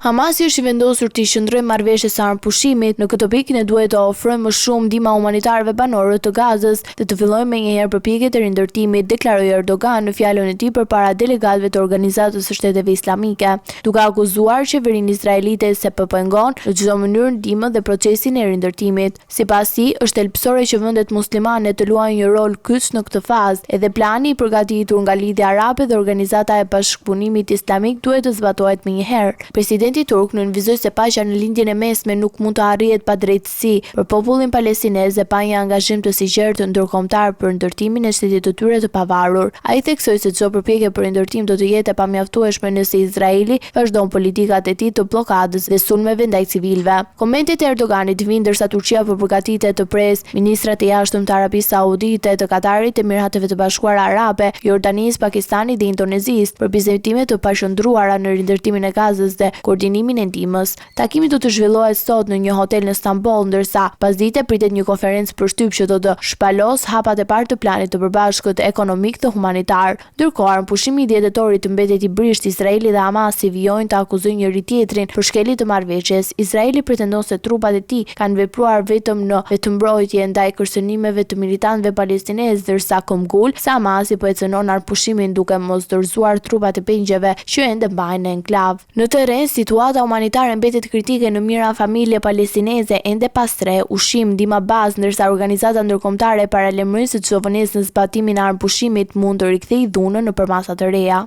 Hamasi është i vendosur të qëndrojë marrëveshje së armëpushimit. Në këtë pikë ne duhet të ofrojmë më shumë ndihmë humanitarëve banorëve të Gazës dhe të fillojmë menjëherë përpjekjet e rindërtimit, deklaroi Erdogan në fjalën e tij përpara delegatëve të Organizatës së Shteteve Islamike, duke akuzuar qeverinë izraelite se pengon në çdo mënyrë ndihmën dhe procesin e rindërtimit. Sipas tij, është thelbësore që vendet muslimane të luajnë një rol kyç në këtë fazë. Edhe plani i përgatitur nga Lidhja Arabe dhe Organizata e Bashkëpunimit Islamik duhet të zbatohet menjëherë. Presidenti turk nënvizoi se paqja në lindjen e mesme nuk mund të arrihet pa drejtësi për popullin palestinez dhe pa një angazhim të sigurt ndërkombëtar për ndërtimin e shtetit të tyre të pavarur. Ai theksoi se çdo përpjekje për ndërtim do të jetë e pamjaftueshme nëse Izraeli vazhdon politikat e tij të bllokadës dhe sulmeve ndaj civilëve. Komentet e Erdoganit vinë ndërsa Turqia po përgatitet të presë ministrat e jashtëm të Arabisë Saudite, të Katarit, Emirateve të Bashkuara Arabe, Jordanisë, Pakistanit dhe Indonezisë për vizitime të paqëndruara në rindërtimin e Gazës dhe koordinimin e ndihmës. Takimi do të zhvillohet sot në një hotel në Stamboll, ndërsa pasdite pritet një konferencë për shtyp që do të shpalos hapat e parë të planit të përbashkët ekonomik dhe humanitar. Ndërkohë, armëpushimi i 10 dhjetorit të mbetet i brisht, Izraeli dhe Hamasi vijojnë të akuzojnë njëri tjetrin për shkelje të marrëveshjes. Izraeli pretendon se trupat e tij kanë vepruar vetëm në vetëmbrojtje ndaj kërcënimeve të militantëve palestinezë, ndërsa Komgul se Hamasi po e cënon armëpushimin duke mos dorëzuar trupat e pengjeve që ende mbajnë në enklav. Në terren, situata humanitare mbetet kritike në mijëra familje palestineze ende pas tre, ushqim, ndihmë bazë, ndërsa organizata ndërkombëtare paralajmërojnë se çdo vonesë në zbatimin e armëpushimit mund të rikthejë dhunën nëpër masa të reja.